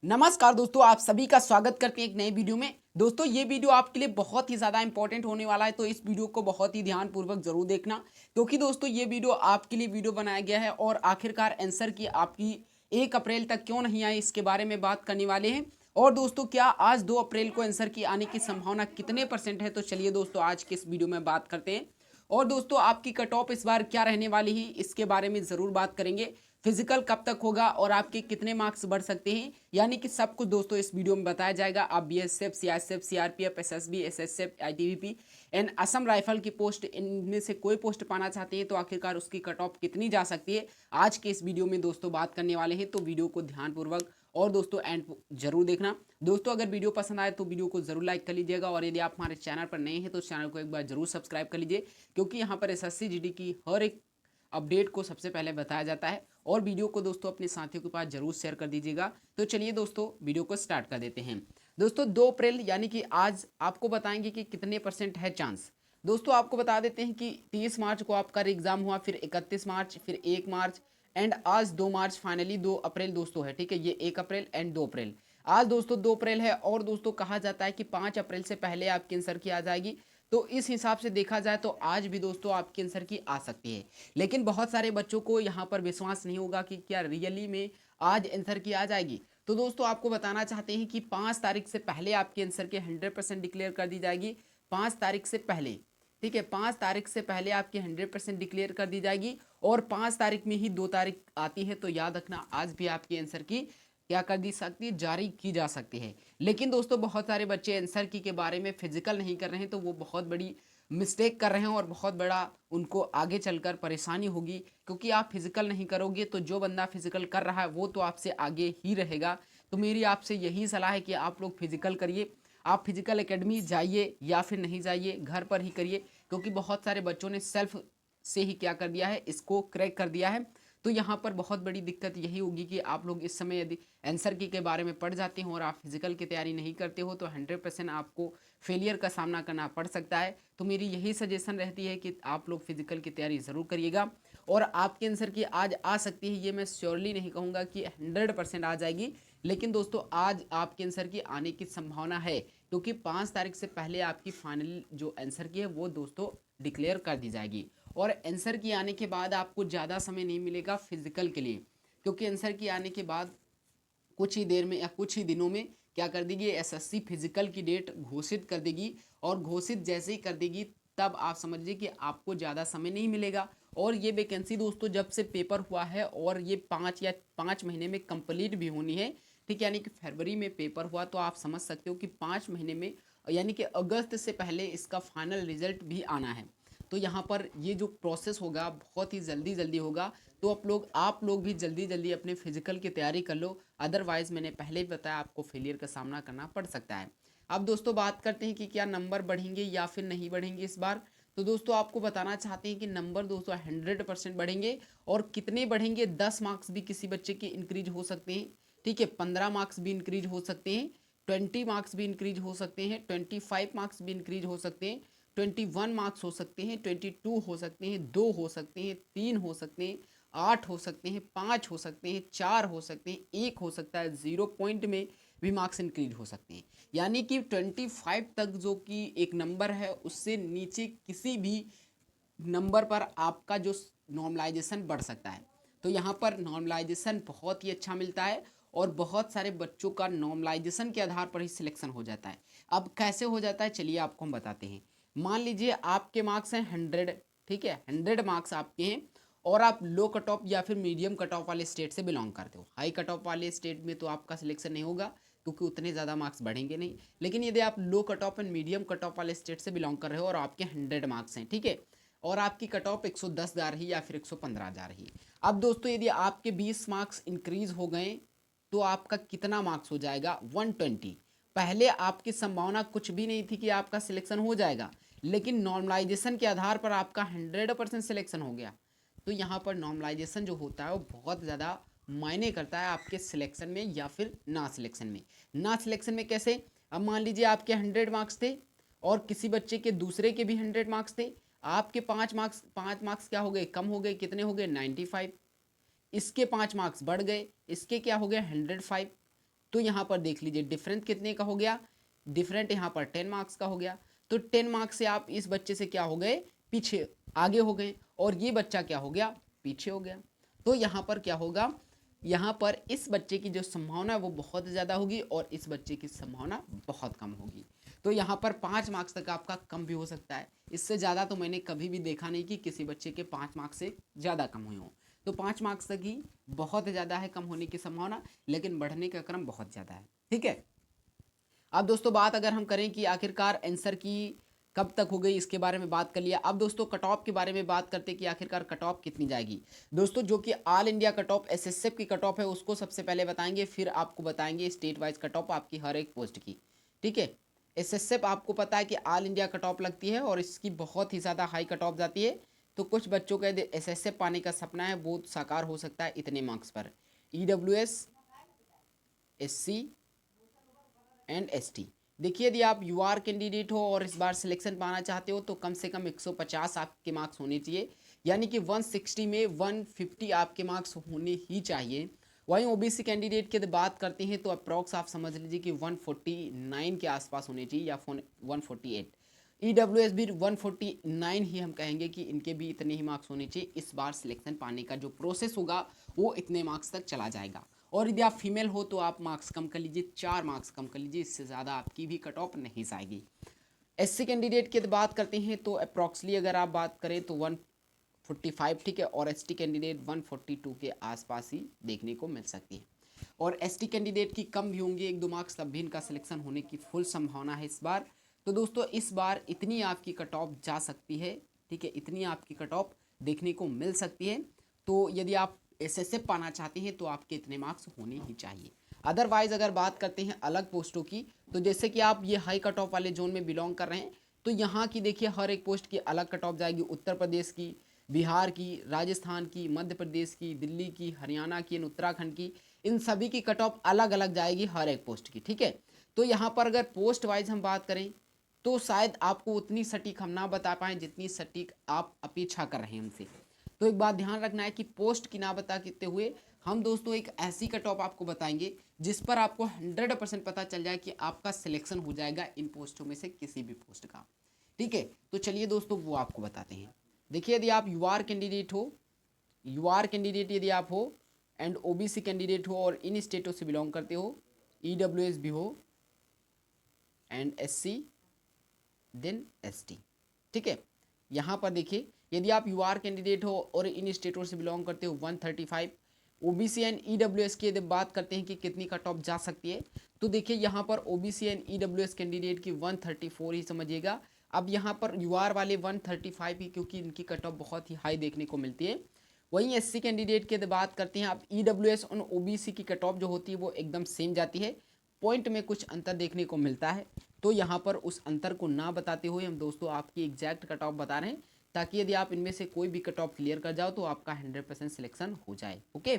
नमस्कार दोस्तों, आप सभी का स्वागत करते हैं एक नए वीडियो में। दोस्तों, ये वीडियो आपके लिए बहुत ही ज़्यादा इंपॉर्टेंट होने वाला है, तो इस वीडियो को बहुत ही ध्यानपूर्वक ज़रूर देखना, क्योंकि दोस्तों ये वीडियो आपके लिए वीडियो बनाया गया है और आखिरकार आंसर की आपकी 1 अप्रैल तक क्यों नहीं आई, इसके बारे में बात करने वाले हैं। और दोस्तों, क्या आज 2 अप्रैल को आंसर की आने की संभावना कितने परसेंट है, तो चलिए दोस्तों आज के इस वीडियो में बात करते हैं। और दोस्तों, आपकी कट ऑफ इस बार क्या रहने वाली है, इसके बारे में ज़रूर बात करेंगे। फिजिकल कब तक होगा और आपके कितने मार्क्स बढ़ सकते हैं, यानी कि सब कुछ दोस्तों इस वीडियो में बताया जाएगा। आप BSF, CISF, CRPF, SSB, SSF, ITBP and Assam rifle की पोस्ट, इनमें से कोई पोस्ट पाना चाहते हैं तो आखिरकार उसकी कट ऑफ कितनी जा सकती है, आज के इस वीडियो में दोस्तों बात करने वाले हैं। तो वीडियो को ध्यानपूर्वक और दोस्तों एंड जरूर देखना। दोस्तों, अगर वीडियो पसंद आए तो वीडियो को जरूर लाइक कर लीजिएगा, और यदि आप हमारे चैनल पर नए हैं तो चैनल को एक बार जरूर सब्सक्राइब कर लीजिए, क्योंकि यहाँ पर एसएससी जीडी की हर एक अपडेट को सबसे पहले बताया जाता है। और वीडियो को दोस्तों अपने साथियों के पास जरूर शेयर कर दीजिएगा। तो चलिए दोस्तों वीडियो को स्टार्ट कर देते हैं। दोस्तों 2 अप्रैल यानी कि आज आपको बताएंगे कि कितने परसेंट है चांस। दोस्तों आपको बता देते हैं कि 30 मार्च को आपका एग्जाम हुआ, फिर 31 मार्च, फिर 1 मार्च एंड आज 2 मार्च, फाइनली 2 अप्रैल दोस्तों है। ठीक है, ये 1 अप्रैल एंड 2 अप्रैल। आज दोस्तों 2 अप्रैल है, और दोस्तों कहा जाता है कि 5 अप्रैल से पहले आपकी आंसर की आ जाएगी। तो इस हिसाब से देखा जाए तो आज भी दोस्तों आपकी आंसर की आ सकती है। लेकिन बहुत सारे बच्चों को यहाँ पर विश्वास नहीं होगा कि क्या रियली में आज आंसर की आ जाएगी। तो दोस्तों आपको बताना चाहते हैं कि 5 तारीख से पहले आपके आंसर की 100% डिक्लेयर कर दी जाएगी। 5 तारीख से पहले, ठीक है, 5 तारीख से पहले आपकी 100% डिक्लेयर कर दी जाएगी। और 5 तारीख में ही 2 तारीख आती है, तो याद रखना आज भी आपके आंसर की क्या कर दी सकती है, जारी की जा सकती है। लेकिन दोस्तों बहुत सारे बच्चे आंसर की के बारे में फिजिकल नहीं कर रहे हैं, तो वो बहुत बड़ी मिस्टेक कर रहे हैं और बहुत बड़ा उनको आगे चलकर परेशानी होगी, क्योंकि आप फिजिकल नहीं करोगे तो जो बंदा फिजिकल कर रहा है वो तो आपसे आगे ही रहेगा। तो मेरी आपसे यही सलाह है कि आप लोग फिजिकल करिए। आप फिजिकल एकेडमी जाइए या फिर नहीं जाइए, घर पर ही करिए, क्योंकि बहुत सारे बच्चों ने सेल्फ से ही क्या कर दिया है, इसको क्रैक कर दिया है। तो यहाँ पर बहुत बड़ी दिक्कत यही होगी कि आप लोग इस समय यदि आंसर की के बारे में पढ़ जाते हो और आप फिजिकल की तैयारी नहीं करते हो, तो 100% आपको फेलियर का सामना करना पड़ सकता है। तो मेरी यही सजेशन रहती है कि आप लोग फिजिकल की तैयारी ज़रूर करिएगा। और आपके आंसर की आज आ सकती है, ये मैं श्योरली नहीं कहूँगा कि 100% आ जाएगी, लेकिन दोस्तों आज आपके आंसर की आने की संभावना है, क्योंकि 5 तारीख से पहले आपकी फाइनल जो आंसर की है वो दोस्तों डिक्लेयर कर दी जाएगी। और आंसर की आने के बाद आपको ज़्यादा समय नहीं मिलेगा फिजिकल के लिए, क्योंकि आंसर की आने के बाद कुछ ही देर में या कुछ ही दिनों में क्या कर देगी, एसएससी फिजिकल की डेट घोषित कर देगी। और घोषित जैसे ही कर देगी तब आप समझ लीजिए कि आपको ज़्यादा समय नहीं मिलेगा। और ये वैकेंसी दोस्तों जब से पेपर हुआ है, और ये 5 महीने में कंप्लीट भी होनी है, ठीक है, यानी कि फरवरी में पेपर हुआ, तो आप समझ सकते हो कि 5 महीने में यानी कि अगस्त से पहले इसका फाइनल रिजल्ट भी आना है। तो यहाँ पर ये जो प्रोसेस होगा बहुत ही जल्दी जल्दी होगा। तो आप लोग भी जल्दी जल्दी अपने फिजिकल की तैयारी कर लो, अदरवाइज मैंने पहले ही बताया आपको फेलियर का सामना करना पड़ सकता है। अब दोस्तों बात करते हैं कि क्या नंबर बढ़ेंगे या फिर नहीं बढ़ेंगे इस बार। तो दोस्तों आपको बताना चाहते हैं कि नंबर दोस्तों 100% बढ़ेंगे। और कितने बढ़ेंगे, 10 मार्क्स भी किसी बच्चे के इंक्रीज हो सकते हैं, ठीक है, 15 मार्क्स भी इंक्रीज हो सकते हैं, 20 मार्क्स भी इंक्रीज हो सकते हैं, 25 मार्क्स भी इंक्रीज हो सकते हैं, 21 मार्क्स हो सकते हैं, 22 हो सकते हैं, 2 हो सकते हैं, 3 हो सकते हैं, 8 हो सकते हैं, 5 हो सकते हैं, 4 हो सकते हैं, 1 हो सकता है, 0 पॉइंट में भी मार्क्स इंक्रीज हो सकते हैं। यानी कि 25 तक जो कि एक नंबर है, उससे नीचे किसी भी नंबर पर आपका जो नॉर्मलाइजेशन बढ़ सकता है। तो यहाँ पर नॉर्मलाइजेशन बहुत ही अच्छा मिलता है, और बहुत सारे बच्चों का नॉर्मलाइजेशन के आधार पर ही सिलेक्शन हो जाता है। अब कैसे हो जाता है, चलिए आपको हम बताते हैं। मान लीजिए आपके मार्क्स हैं 100, ठीक है, 100 मार्क्स आपके हैं, और आप लो कट ऑफ या फिर मीडियम कट ऑफ वाले स्टेट से बिलोंग करते हो। हाई कट ऑफ वाले स्टेट में तो आपका सिलेक्शन नहीं होगा, क्योंकि उतने ज़्यादा मार्क्स बढ़ेंगे नहीं। लेकिन यदि आप low cut off and medium cut off वाले स्टेट से बिलोंग कर रहे हो और आपके 100 मार्क्स हैं, ठीक है, और आपकी कट ऑफ 110 जा रही या फिर 115 जा रही। अब दोस्तों यदि आपके 20 मार्क्स इंक्रीज हो गए, तो आपका कितना मार्क्स हो जाएगा, 120। पहले आपकी संभावना कुछ भी नहीं थी कि आपका सिलेक्शन हो जाएगा, लेकिन नॉर्मलाइजेशन के आधार पर आपका 100% सिलेक्शन हो गया। तो यहाँ पर नॉर्मलाइजेशन जो होता है वो बहुत ज़्यादा मायने करता है आपके सिलेक्शन में या फिर ना सिलेक्शन में। ना सिलेक्शन में कैसे, अब मान लीजिए आपके 100 मार्क्स थे और किसी बच्चे के दूसरे के भी 100 मार्क्स थे, आपके 5 मार्क्स क्या हो गए, कम हो गए, कितने हो गए, 95। इसके 5 मार्क्स बढ़ गए, इसके क्या हो गए, 105। तो यहाँ पर देख लीजिए डिफरेंस कितने का हो गया, डिफरेंट यहाँ पर 10 मार्क्स का हो गया। तो 10 मार्क्स से आप इस बच्चे से क्या हो गए, पीछे आगे हो गए, और ये बच्चा क्या हो गया, पीछे हो गया। तो यहाँ पर क्या होगा, यहाँ पर इस बच्चे की जो संभावना है वो बहुत ज़्यादा होगी और इस बच्चे की संभावना बहुत कम होगी। तो यहाँ पर 5 मार्क्स तक आपका कम भी हो सकता है, इससे ज़्यादा तो मैंने कभी भी देखा नहीं कि किसी बच्चे के 5 मार्क्स से ज़्यादा कम हुए हों। तो 5 मार्क्स तक ही बहुत ज़्यादा है कम होने की संभावना, लेकिन बढ़ने का क्रम बहुत ज़्यादा है। ठीक है, अब दोस्तों बात अगर हम करें कि आखिरकार आंसर की कब तक हो गई, इसके बारे में बात कर लिया। अब दोस्तों कट ऑफ के बारे में बात करते हैं कि आखिरकार कट ऑफ कितनी जाएगी। दोस्तों जो कि all India cut off SSF की कट ऑफ है उसको सबसे पहले बताएंगे, फिर आपको बताएंगे स्टेट वाइज कट ऑफ आपकी हर एक पोस्ट की। ठीक है, एसएसएफ आपको पता है कि ऑल इंडिया कट ऑफ लगती है और इसकी बहुत ही ज़्यादा हाई कट ऑफ जाती है। तो कुछ बच्चों का एसएसएफ पाने का सपना है वो साकार हो सकता है इतने मार्क्स पर। ईडब्ल्यूएस, एससी एंड एसटी, देखिए यदि आप यूआर कैंडिडेट हो और इस बार सिलेक्शन पाना चाहते हो तो कम से कम 150 आपके मार्क्स होने चाहिए, यानी कि 160 में 150 आपके मार्क्स होने ही चाहिए। वहीं ओबीसी कैंडिडेट की बात करते हैं तो अप्रॉक्स आप समझ लीजिए कि 149 के आसपास होने चाहिए या 148। ईडब्ल्यूएस भी 149 ही हम कहेंगे कि इनके भी इतने ही मार्क्स होने चाहिए। इस बार सिलेक्शन पाने का जो प्रोसेस होगा वो इतने मार्क्स तक चला जाएगा। और यदि आप फीमेल हो तो आप मार्क्स कम कर लीजिए, 4 मार्क्स कम कर लीजिए, इससे ज़्यादा आपकी भी कट ऑफ नहीं जाएगी। एससी कैंडिडेट की बात करते हैं तो अप्रॉक्सली अगर आप बात करें तो 145, ठीक है, और एसटी कैंडिडेट 142 के आसपास ही देखने को मिल सकती है। और एसटी कैंडिडेट की कम भी होंगी 1-2 मार्क्स, तब भी इनका सिलेक्शन होने की फुल संभावना है इस बार। तो दोस्तों इस बार इतनी आपकी कट ऑफ जा सकती है, ठीक है, इतनी आपकी कट ऑफ देखने को मिल सकती है। तो यदि आप एसएसएफ पाना चाहते हैं तो आपके इतने मार्क्स होने ही चाहिए। अदरवाइज अगर बात करते हैं अलग पोस्टों की, तो जैसे कि आप ये हाई कट ऑफ वाले जोन में बिलोंग कर रहे हैं तो यहाँ की देखिए हर एक पोस्ट की अलग कट ऑफ जाएगी। उत्तर प्रदेश की, बिहार की, राजस्थान की, मध्य प्रदेश की, दिल्ली की, हरियाणा की, उत्तराखंड की, इन सभी की कट ऑफ अलग अलग जाएगी हर एक पोस्ट की। ठीक है, तो यहाँ पर अगर पोस्ट वाइज हम बात करें तो शायद आपको उतनी सटीक हम ना बता पाएँ जितनी सटीक आप अपेक्षा कर रहे हैं हमसे। तो एक बात ध्यान रखना है कि पोस्ट की ना बताते हुए हम दोस्तों एक ऐसी कट ऑफ आपको बताएंगे जिस पर आपको 100% पता चल जाए कि आपका सिलेक्शन हो जाएगा इन पोस्टों में से किसी भी पोस्ट का। ठीक है, तो चलिए दोस्तों वो आपको बताते हैं। देखिए यदि आप यूआर कैंडिडेट हो, यूआर कैंडिडेट यदि आप हो एंड ओबीसी कैंडिडेट हो और इन स्टेटों से बिलोंग करते हो, ईडब्ल्यूएस भी हो एंड एससी देन एसटी। ठीक है, यहाँ पर देखिए यदि आप यूआर कैंडिडेट हो और इन स्टेटों से बिलोंग करते हो 135, ओबीसी एंड ईडब्ल्यूएस की यदि बात करते हैं कि कितनी कट ऑफ जा सकती है, तो देखिए यहाँ पर ओबीसी एंड ईडब्ल्यूएस कैंडिडेट की 134 ही समझिएगा। अब यहाँ पर यूआर वाले 135 ही, क्योंकि इनकी कट ऑफ बहुत ही हाई देखने को मिलती है। वहीं एससी कैंडिडेट की यदि बात करते हैं आप, ईडब्ल्यूएस और ओबीसी की कट ऑफ जो होती है वो एकदम सेम जाती है, पॉइंट में कुछ अंतर देखने को मिलता है। तो यहाँ पर उस अंतर को ना बताते हुए हम दोस्तों आपकी एग्जैक्ट कट ऑफ बता रहे हैं, ताकि यदि आप इनमें से कोई भी कट ऑफ क्लियर कर जाओ तो आपका 100% सिलेक्शन हो जाए। ओके,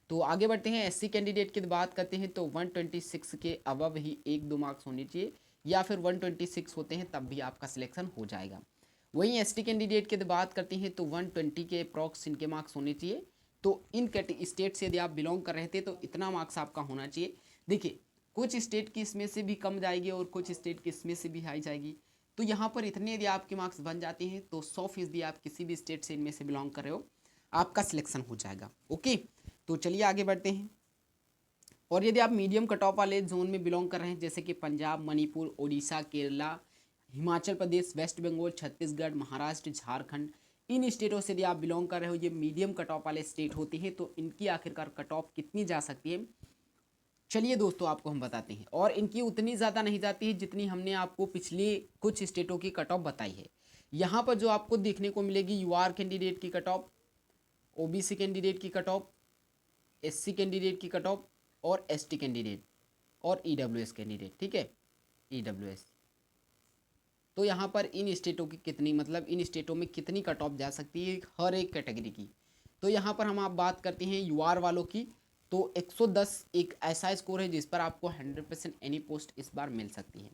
तो आगे बढ़ते हैं। एससी कैंडिडेट की बात करते हैं तो 126 के अबव ही 1-2 मार्क्स होने चाहिए, या फिर 126 होते हैं तब भी आपका सिलेक्शन हो जाएगा। वहीं एसटी कैंडिडेट की बात करते हैं तो 120 के अप्रॉक्स इनके मार्क्स होने चाहिए। तो इन स्टेट से यदि आप बिलोंग कर रहे थे तो इतना मार्क्स आपका होना चाहिए। देखिए कुछ स्टेट की इसमें से भी कम जाएगी और कुछ स्टेट की इसमें से भी हाई जाएगी। तो यहाँ पर इतने यदि आपके मार्क्स बन जाते हैं तो 100% आप किसी भी स्टेट से इनमें से बिलोंग कर रहे हो आपका सिलेक्शन हो जाएगा। ओके, तो चलिए आगे बढ़ते हैं। और यदि आप मीडियम कट ऑफ वाले जोन में बिलोंग कर रहे हैं जैसे कि पंजाब, मणिपुर, उड़ीसा, केरला, हिमाचल प्रदेश, वेस्ट बंगाल, छत्तीसगढ़, महाराष्ट्र, झारखंड, इन स्टेटों से यदि आप बिलोंग कर रहे हो, ये मीडियम कट ऑफ वाले स्टेट होते हैं, तो इनकी आखिरकार कट ऑफ कितनी जा सकती है, चलिए दोस्तों आपको हम बताते हैं। और इनकी उतनी ज़्यादा नहीं जाती है जितनी हमने आपको पिछले कुछ स्टेटों की कट ऑफ बताई है। यहाँ पर जो आपको देखने को मिलेगी, यूआर कैंडिडेट की कट ऑफ, ओबीसी कैंडिडेट की कट ऑफ, एससी कैंडिडेट की कट ऑफ और एसटी कैंडिडेट और ईडब्ल्यूएस कैंडिडेट। ठीक है, ईडब्ल्यूएस, तो यहाँ पर इन स्टेटों की कितनी, मतलब इन स्टेटों में कितनी कट ऑफ जा सकती है हर एक कैटेगरी की। तो यहाँ पर हम आप बात करते हैं यूआर वालों की, तो 110 एक ऐसा स्कोर है जिस पर आपको 100% एनी पोस्ट इस बार मिल सकती है।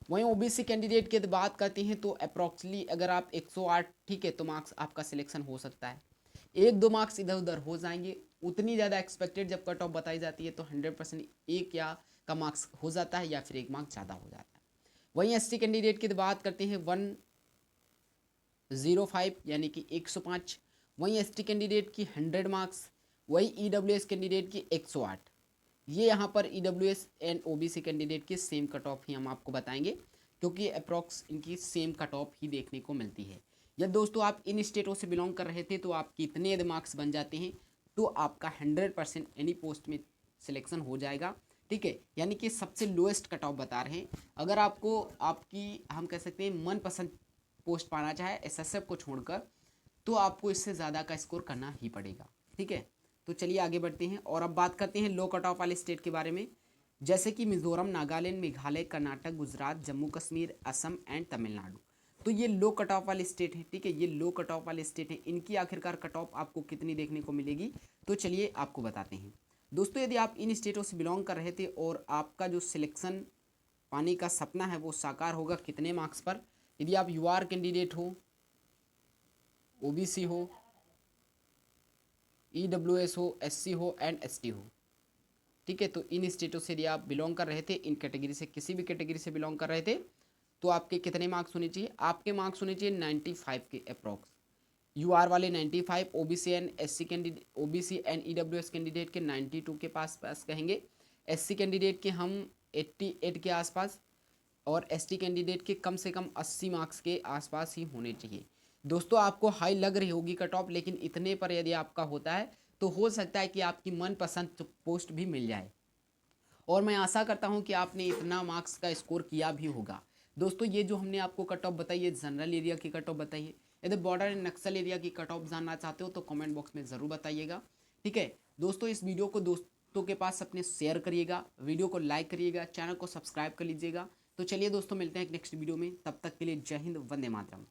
वहीं ओबीसी कैंडिडेट की बात करते हैं तो अप्रॉक्सली अगर आप 108, ठीक है, तो मार्क्स आपका सिलेक्शन हो सकता है। 1-2 मार्क्स इधर उधर हो जाएंगे, उतनी ज़्यादा एक्सपेक्टेड जब कट ऑफ बताई जाती है तो 100% एक या कम मार्क्स हो जाता है या फिर 1 मार्क्स ज़्यादा हो जाता है। वहीं एसटी कैंडिडेट की बात करते हैं 105 यानी कि 105। वहीं एसटी कैंडिडेट की 100 मार्क्स। वही ईडब्ल्यूएस कैंडिडेट की 108। ये यहाँ पर ईडब्ल्यूएस एंड ओबीसी कैंडिडेट की सेम कट ऑफ ही हम आपको बताएंगे, क्योंकि अप्रॉक्स इनकी सेम कट ऑफ ही देखने को मिलती है। यदि दोस्तों आप इन स्टेटों से बिलोंग कर रहे थे तो आपके इतने यदि मार्क्स बन जाते हैं तो आपका 100% एनी पोस्ट में सिलेक्शन हो जाएगा। ठीक है, यानी कि सबसे लोएस्ट कट ऑफ बता रहे हैं। अगर आपको आपकी हम कह सकते हैं मनपसंद पोस्ट पाना चाहे एसएसएफ को छोड़कर, तो आपको इससे ज़्यादा का स्कोर करना ही पड़ेगा। ठीक है, तो चलिए आगे बढ़ते हैं और अब बात करते हैं लो कट ऑफ वाले स्टेट के बारे में, जैसे कि मिजोरम, नागालैंड, मेघालय, कर्नाटक, गुजरात, जम्मू कश्मीर, असम एंड तमिलनाडु। तो ये लो कट ऑफ वाले स्टेट हैं। ठीक है, ये लो कट ऑफ वाले स्टेट हैं। इनकी आखिरकार कट ऑफ आपको कितनी देखने को मिलेगी, तो चलिए आपको बताते हैं। दोस्तों यदि आप इन स्टेटों से बिलोंग कर रहे थे और आपका जो सिलेक्शन पाने का सपना है वो साकार होगा कितने मार्क्स पर, यदि आप यूआर कैंडिडेट हो, ओबीसी हो, ईडब्ल्यूएस हो, एससी हो एंड एसटी हो। ठीक है, तो इन स्टेटों से यदि आप बिलोंग कर रहे थे, इन कैटेगरी से किसी भी कैटेगरी से बिलोंग कर रहे थे, तो आपके कितने मार्क्स होने चाहिए, आपके मार्क्स होने चाहिए 95 के अप्रॉक्स। यूआर वाले 95, OBC and SC candidate, OBC and EWS candidate के 92 के पास कहेंगे, एससी कैंडिडेट के हम 88 के आसपास और एसटी कैंडिडेट के कम से कम 80 मार्क्स के आसपास ही होने चाहिए। दोस्तों आपको हाई लग रही होगी कट ऑफ, लेकिन इतने पर यदि आपका होता है तो हो सकता है कि आपकी मनपसंद पोस्ट भी मिल जाए, और मैं आशा करता हूं कि आपने इतना मार्क्स का स्कोर किया भी होगा। दोस्तों ये जो हमने आपको कट ऑफ बताई है, जनरल एरिया की कट ऑफ बताई है। यदि बॉर्डर एंड नक्सल एरिया की कट ऑफ जानना चाहते हो तो कमेंट बॉक्स में ज़रूर बताइएगा। ठीक है दोस्तों, इस वीडियो को दोस्तों के पास अपने शेयर करिएगा, वीडियो को लाइक करिएगा, चैनल को सब्सक्राइब कर लीजिएगा। तो चलिए दोस्तों मिलते हैं एक नेक्स्ट वीडियो में, तब तक के लिए जय हिंद, वंदे मातरम।